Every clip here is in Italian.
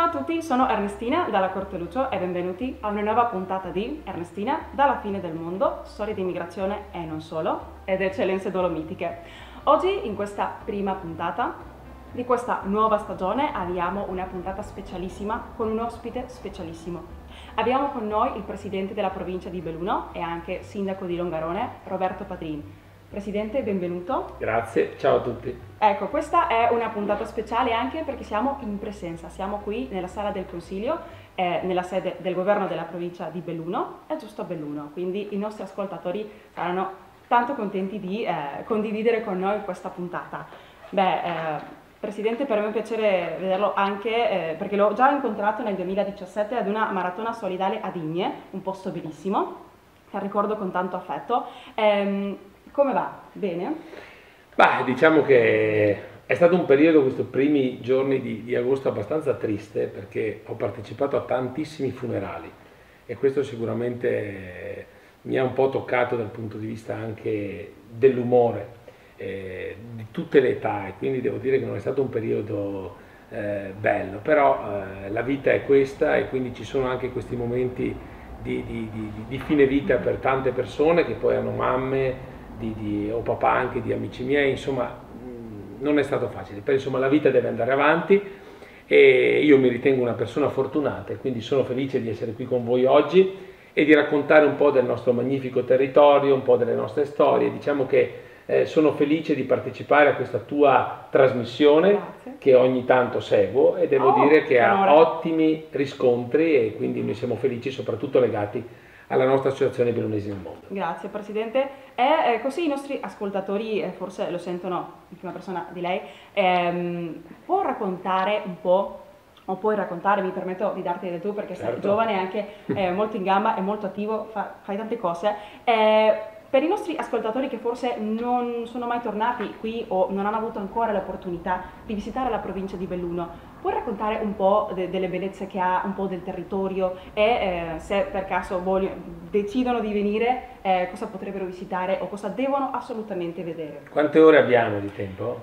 a tutti, sono Ernestina dalla Corteluccio e benvenuti a una nuova puntata di Ernestina dalla fine del mondo, storie di immigrazione e non solo, ed eccellenze dolomitiche. Oggi in questa prima puntata di questa nuova stagione abbiamo una puntata specialissima con un ospite specialissimo. Abbiamo con noi il presidente della provincia di Belluno e anche sindaco di Longarone, Roberto Padrin. Presidente, benvenuto. Grazie, ciao a tutti. Ecco, questa è una puntata speciale anche perché siamo in presenza, siamo qui nella sala del Consiglio, nella sede del governo della provincia di Belluno, è giusto a Belluno, quindi i nostri ascoltatori saranno tanto contenti di condividere con noi questa puntata. Presidente, per me è un piacere vederlo anche perché l'ho già incontrato nel 2017 ad una maratona solidale a Digne, un posto bellissimo, che ricordo con tanto affetto. Come va? Bene? Beh, diciamo che è stato un periodo, questi primi giorni di agosto, abbastanza triste perché ho partecipato a tantissimi funerali e questo sicuramente mi ha un po' toccato dal punto di vista anche dell'umore di tutte le età, e quindi devo dire che non è stato un periodo bello, però la vita è questa e quindi ci sono anche questi momenti di fine vita per tante persone che poi hanno mamme o papà anche di amici miei, insomma non è stato facile, però insomma la vita deve andare avanti e io mi ritengo una persona fortunata e quindi sono felice di essere qui con voi oggi e di raccontare un po' del nostro magnifico territorio, un po' delle nostre storie. Diciamo che sono felice di partecipare a questa tua trasmissione. Grazie. Che ogni tanto seguo e devo dire che ha ottimi riscontri e quindi noi siamo felici, soprattutto legati alla nostra associazione Bellunesi nel mondo. Grazie Presidente. E così i nostri ascoltatori forse lo sentono in prima persona di lei, può raccontare un po', o puoi raccontare, mi permetto di darti del tu perché sei giovane e anche molto in gamba e molto attivo, fai tante cose. Per i nostri ascoltatori che forse non sono mai tornati qui o non hanno avuto ancora l'opportunità di visitare la provincia di Belluno, puoi raccontare un po' delle bellezze che ha, un po' del territorio e se per caso decidono di venire, cosa potrebbero visitare o cosa devono assolutamente vedere? Quante ore abbiamo di tempo?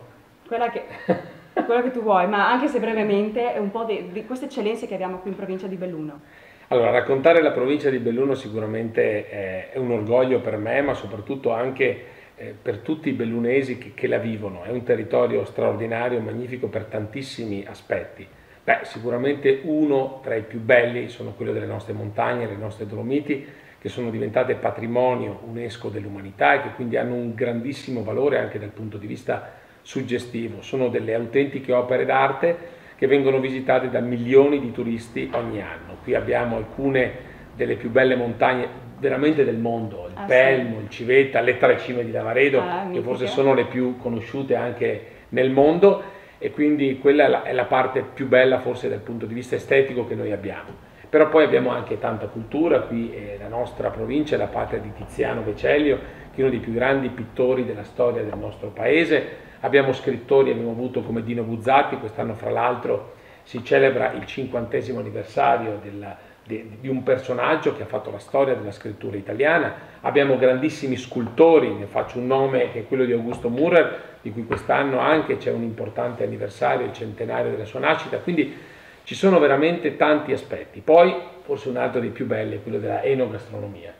Quella che tu vuoi, ma anche se brevemente un po' di queste eccellenze che abbiamo qui in provincia di Belluno. Allora, raccontare la provincia di Belluno sicuramente è un orgoglio per me, ma soprattutto anche per tutti i bellunesi che la vivono. È un territorio straordinario, magnifico per tantissimi aspetti. Sicuramente uno tra i più belli sono quello delle nostre montagne, le nostre Dolomiti, che sono diventate patrimonio UNESCO dell'umanità e che quindi hanno un grandissimo valore anche dal punto di vista suggestivo. Sono delle autentiche opere d'arte che vengono visitate da milioni di turisti ogni anno. Qui abbiamo alcune delle più belle montagne veramente del mondo, il Pelmo, il Civetta, le Tre Cime di Lavaredo, che forse sono le più conosciute anche nel mondo, e quindi quella è la parte più bella forse dal punto di vista estetico che noi abbiamo. Però poi abbiamo anche tanta cultura, qui la nostra provincia è la patria di Tiziano Vecellio, che è uno dei più grandi pittori della storia del nostro paese. Abbiamo scrittori, abbiamo avuto come Dino Buzzati, quest'anno fra l'altro si celebra il 50° anniversario di un personaggio che ha fatto la storia della scrittura italiana. Abbiamo grandissimi scultori, ne faccio un nome che è quello di Augusto Müller, di cui quest'anno anche c'è un importante anniversario, il centenario della sua nascita, quindi ci sono veramente tanti aspetti. Poi forse un altro dei più belli è quello della enogastronomia.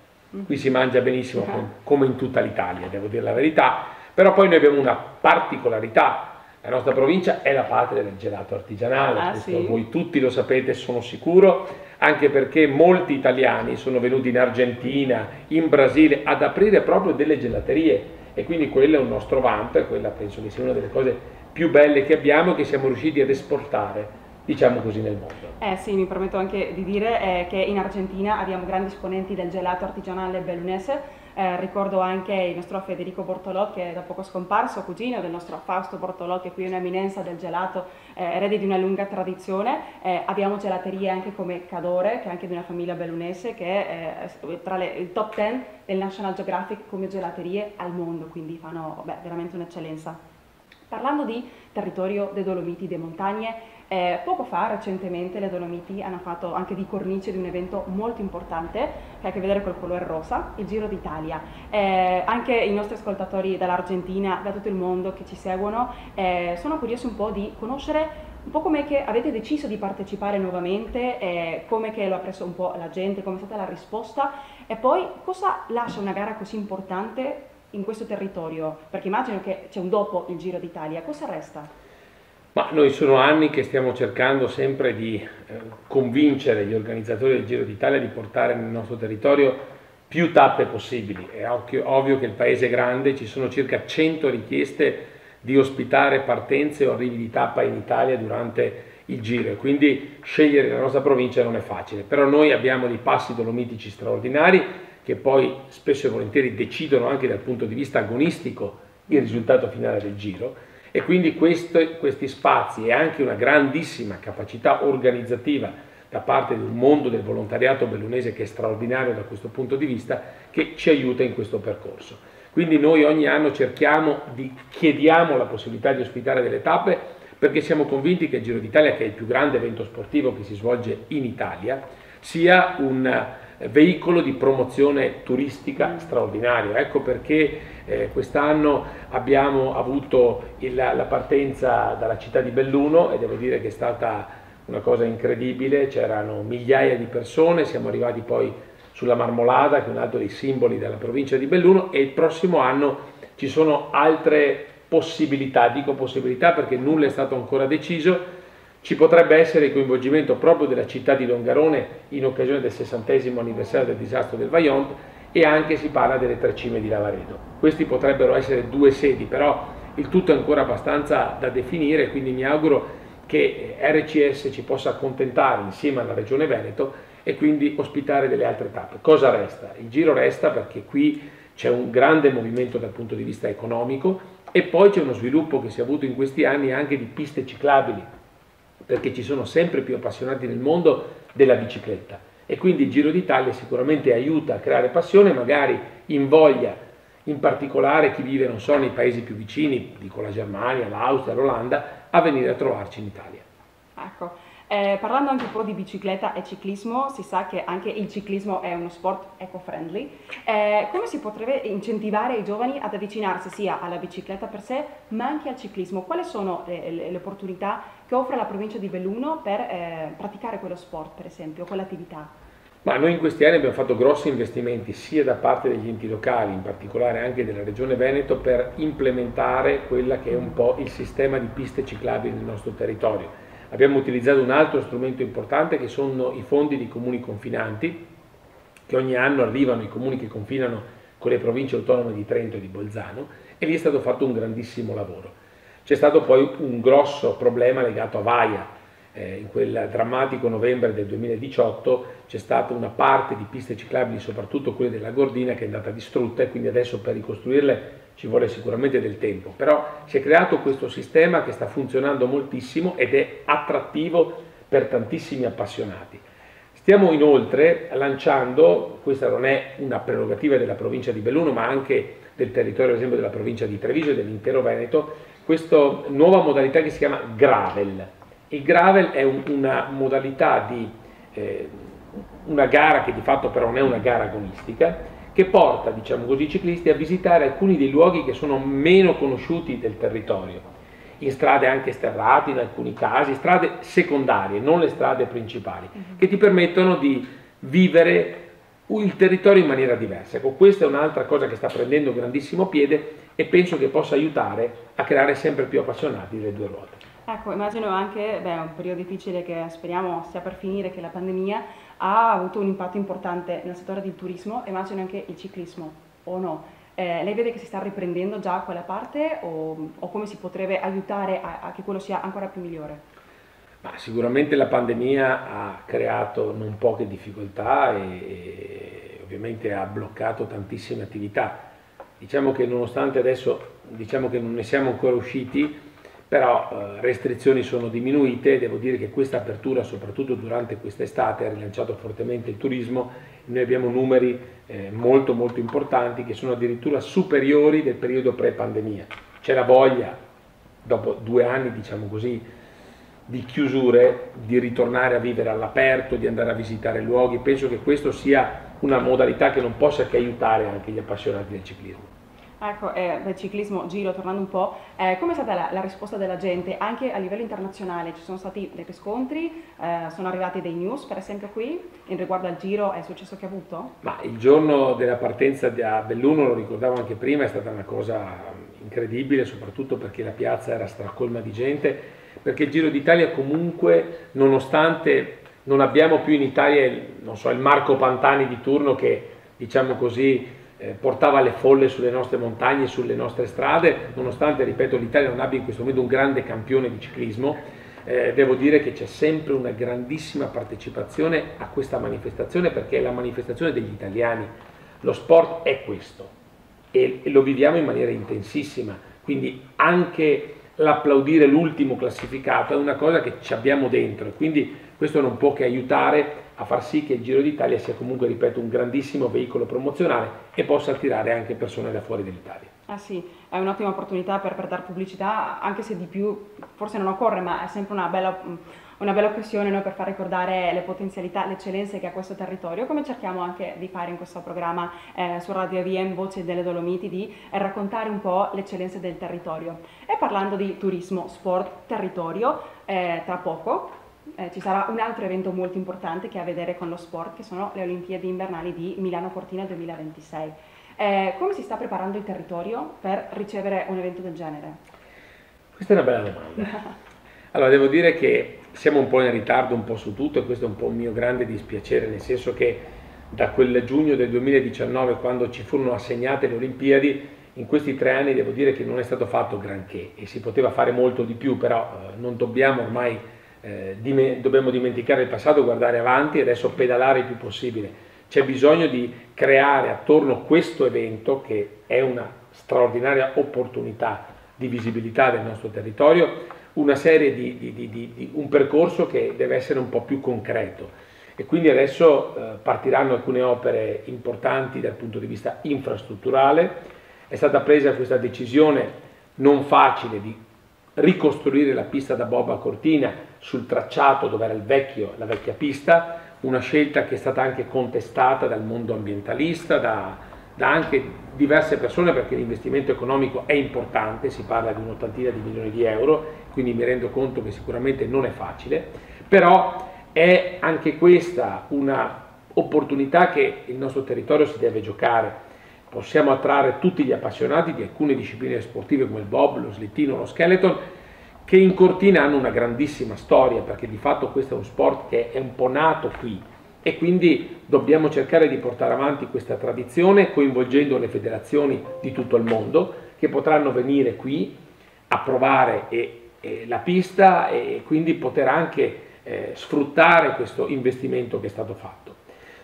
Qui si mangia benissimo come in tutta l'Italia, devo dire la verità. Però poi noi abbiamo una particolarità, la nostra provincia è la patria del gelato artigianale, questo voi tutti lo sapete, sono sicuro, anche perché molti italiani sono venuti in Argentina, in Brasile ad aprire proprio delle gelaterie e quindi quello è un nostro vanto e quella penso che sia una delle cose più belle che abbiamo e che siamo riusciti ad esportare, diciamo così, nel mondo. Sì, mi permetto anche di dire che in Argentina abbiamo grandi esponenti del gelato artigianale bellunese. Ricordo anche il nostro Federico Bortolò, che è da poco scomparso, cugino del nostro Fausto Bortolò, che qui è un'eminenza del gelato, erede di una lunga tradizione. Abbiamo gelaterie anche come Cadore, che è anche di una famiglia bellunese, che è tra il top 10 del National Geographic come gelaterie al mondo, quindi fanno veramente un'eccellenza. Parlando di territorio dei Dolomiti, delle montagne, poco fa, recentemente, le Dolomiti hanno fatto anche di cornice di un evento molto importante che ha a che vedere col colore rosa, il Giro d'Italia. Anche i nostri ascoltatori dall'Argentina, da tutto il mondo che ci seguono, sono curiosi un po' di conoscere un po' come che avete deciso di partecipare nuovamente, come che lo ha preso un po' la gente, come è stata la risposta e poi cosa lascia una gara così importante in questo territorio? Perché immagino che c'è un dopo il Giro d'Italia, cosa resta? Ma noi sono anni che stiamo cercando sempre di convincere gli organizzatori del Giro d'Italia di portare nel nostro territorio più tappe possibili. È ovvio che il paese è grande, ci sono circa 100 richieste di ospitare partenze o arrivi di tappa in Italia durante il Giro e quindi scegliere la nostra provincia non è facile, però noi abbiamo dei passi dolomitici straordinari che poi spesso e volentieri decidono anche dal punto di vista agonistico il risultato finale del Giro e quindi questi spazi e anche una grandissima capacità organizzativa da parte di un mondo del volontariato bellunese che è straordinario da questo punto di vista che ci aiuta in questo percorso. Quindi noi ogni anno chiediamo la possibilità di ospitare delle tappe perché siamo convinti che il Giro d'Italia, che è il più grande evento sportivo che si svolge in Italia, sia un veicolo di promozione turistica straordinario. Ecco perché quest'anno abbiamo avuto la partenza dalla città di Belluno e devo dire che è stata una cosa incredibile, c'erano migliaia di persone, siamo arrivati poi sulla Marmolada, che è un altro dei simboli della provincia di Belluno, e il prossimo anno ci sono altre possibilità, dico possibilità perché nulla è stato ancora deciso, ci potrebbe essere il coinvolgimento proprio della città di Longarone in occasione del 60° anniversario del disastro del Vajont e anche si parla delle 3 cime di Lavaredo. Questi potrebbero essere 2 sedi, però il tutto è ancora abbastanza da definire, quindi mi auguro che RCS ci possa accontentare insieme alla Regione Veneto e quindi ospitare delle altre tappe. Cosa resta? Il Giro resta perché qui c'è un grande movimento dal punto di vista economico e poi c'è uno sviluppo che si è avuto in questi anni anche di piste ciclabili, perché ci sono sempre più appassionati nel mondo della bicicletta e quindi il Giro d'Italia sicuramente aiuta a creare passione, magari invoglia in particolare chi vive, non so, nei paesi più vicini, dico la Germania, l'Austria, l'Olanda, a venire a trovarci in Italia. Ecco, parlando anche un po' di bicicletta e ciclismo, si sa che anche il ciclismo è uno sport eco-friendly. Come si potrebbe incentivare i giovani ad avvicinarsi sia alla bicicletta per sé, ma anche al ciclismo? Quali sono le opportunità che offre la provincia di Belluno per praticare quello sport, per esempio, quell'attività? Ma noi in questi anni abbiamo fatto grossi investimenti sia da parte degli enti locali, in particolare anche della Regione Veneto, per implementare quella che è un po' il sistema di piste ciclabili nel nostro territorio. Abbiamo utilizzato un altro strumento importante che sono i fondi di comuni confinanti, che ogni anno arrivano ai comuni che confinano con le province autonome di Trento e di Bolzano, e lì è stato fatto un grandissimo lavoro. C'è stato poi un grosso problema legato a Vaia. In quel drammatico novembre del 2018 c'è stata una parte di piste ciclabili, soprattutto quelle della Gordina, che è andata distrutta e quindi adesso per ricostruirle ci vuole sicuramente del tempo. Però si è creato questo sistema che sta funzionando moltissimo ed è attrattivo per tantissimi appassionati. Stiamo inoltre lanciando, questa non è una prerogativa della provincia di Belluno ma anche del territorio ad esempio della provincia di Treviso e dell'intero Veneto, questa nuova modalità che si chiama Gravel. Il gravel è una modalità di una gara che di fatto però non è una gara agonistica, che porta, diciamo così, i ciclisti a visitare alcuni dei luoghi che sono meno conosciuti del territorio, in strade anche sterrate in alcuni casi, strade secondarie, non le strade principali, che ti permettono di vivere il territorio in maniera diversa. Ecco, questa è un'altra cosa che sta prendendo grandissimo piede e penso che possa aiutare a creare sempre più appassionati delle 2 ruote. Ecco, immagino anche, un periodo difficile che speriamo stia per finire, che la pandemia ha avuto un impatto importante nel settore del turismo, immagino anche il ciclismo, o no? Lei vede che si sta riprendendo già quella parte o come si potrebbe aiutare a che quello sia ancora più migliore? Ma sicuramente la pandemia ha creato non poche difficoltà e ovviamente ha bloccato tantissime attività. Diciamo che nonostante adesso che non ne siamo ancora usciti, però restrizioni sono diminuite. Devo dire che questa apertura, soprattutto durante quest'estate, ha rilanciato fortemente il turismo. Noi abbiamo numeri molto importanti che sono addirittura superiori del periodo pre-pandemia. C'è la voglia, dopo 2 anni, diciamo così, di chiusure, di ritornare a vivere all'aperto, di andare a visitare luoghi. Penso che questo sia una modalità che non possa che aiutare anche gli appassionati del ciclismo. Ecco, del ciclismo Giro, tornando un po', come è stata la risposta della gente anche a livello internazionale? Ci sono stati dei riscontri, sono arrivati dei news per esempio qui in riguardo al Giro e il successo che ha avuto? Ma il giorno della partenza a Belluno, lo ricordavo anche prima, è stata una cosa incredibile, soprattutto perché la piazza era stracolma di gente, perché il Giro d'Italia comunque, nonostante non abbiamo più in Italia il Marco Pantani di turno che, diciamo così, portava le folle sulle nostre montagne, sulle nostre strade, nonostante, ripeto, l'Italia non abbia in questo momento un grande campione di ciclismo, devo dire che c'è sempre una grandissima partecipazione a questa manifestazione, perché è la manifestazione degli italiani. Lo sport è questo e lo viviamo in maniera intensissima, quindi anche l'applaudire l'ultimo classificato è una cosa che ci abbiamo dentro, e quindi questo non può che aiutare a far sì che il Giro d'Italia sia comunque, ripeto, un grandissimo veicolo promozionale e possa attirare anche persone da fuori dell'Italia. Ah sì, è un'ottima opportunità per dare pubblicità, anche se di più forse non occorre, ma è sempre una bella occasione, no, per far ricordare le potenzialità, le eccellenze che ha questo territorio, come cerchiamo anche di fare in questo programma su Radio AVM Voce delle Dolomiti, di raccontare un po' le eccellenze del territorio. E parlando di turismo, sport, territorio, tra poco ci sarà un altro evento molto importante che ha a vedere con lo sport, che sono le Olimpiadi invernali di Milano Cortina 2026. Come si sta preparando il territorio per ricevere un evento del genere? Questa è una bella domanda. Allora, devo dire che siamo un po' in ritardo un po' su tutto, e questo è un po' un mio grande dispiacere, nel senso che da quel giugno del 2019, quando ci furono assegnate le Olimpiadi, in questi 3 anni devo dire che non è stato fatto granché e si poteva fare molto di più, però non dobbiamo ormai dobbiamo dimenticare il passato, guardare avanti e adesso pedalare il più possibile. C'è bisogno di creare attorno a questo evento, che è una straordinaria opportunità di visibilità del nostro territorio, una serie un percorso che deve essere un po' più concreto, e quindi adesso partiranno alcune opere importanti dal punto di vista infrastrutturale. È stata presa questa decisione non facile di ricostruire la pista da bob a Cortina sul tracciato dove era la vecchia pista, una scelta che è stata anche contestata dal mondo ambientalista, da anche diverse persone, perché l'investimento economico è importante, si parla di un'ottantina di milioni di euro, quindi mi rendo conto che sicuramente non è facile, però è anche questa una opportunità che il nostro territorio si deve giocare. Possiamo attrarre tutti gli appassionati di alcune discipline sportive come il bob, lo slittino, lo skeleton, che in Cortina hanno una grandissima storia, perché di fatto questo è un sport che è un po' nato qui, e quindi dobbiamo cercare di portare avanti questa tradizione coinvolgendo le federazioni di tutto il mondo, che potranno venire qui a provare la pista e quindi poter anche sfruttare questo investimento che è stato fatto.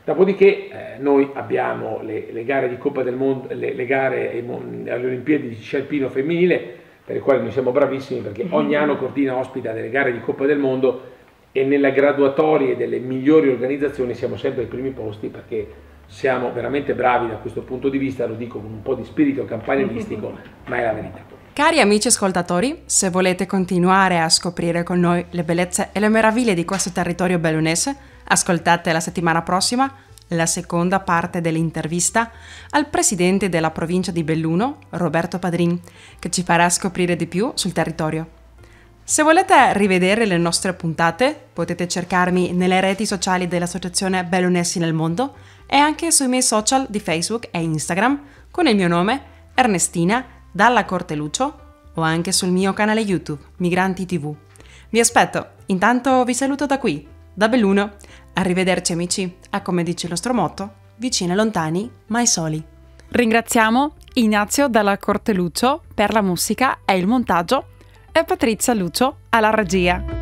Dopodiché noi abbiamo le gare di Coppa del Mondo, le gare alle Olimpiadi di sci alpino femminile, per le quali noi siamo bravissimi, perché ogni anno Cortina ospita delle gare di Coppa del Mondo, e nelle graduatorie delle migliori organizzazioni siamo sempre ai primi posti, perché siamo veramente bravi da questo punto di vista, lo dico con un po' di spirito campagnolistico, ma è la verità. Cari amici ascoltatori, se volete continuare a scoprire con noi le bellezze e le meraviglie di questo territorio bellunese, ascoltate la settimana prossima la seconda parte dell'intervista al presidente della provincia di Belluno, Roberto Padrin, che ci farà scoprire di più sul territorio. Se volete rivedere le nostre puntate, potete cercarmi nelle reti sociali dell'Associazione Bellunesi nel Mondo e anche sui miei social di Facebook e Instagram con il mio nome, Ernestina Dalla Corteluccio, o anche sul mio canale YouTube, Migranti TV. Vi aspetto, intanto vi saluto da qui, da Belluno. Arrivederci amici, a come dice il nostro motto, vicini e lontani, mai soli. Ringraziamo Ignazio Dalla Corteluccio per la musica e il montaggio e Patrizia Lucio alla regia.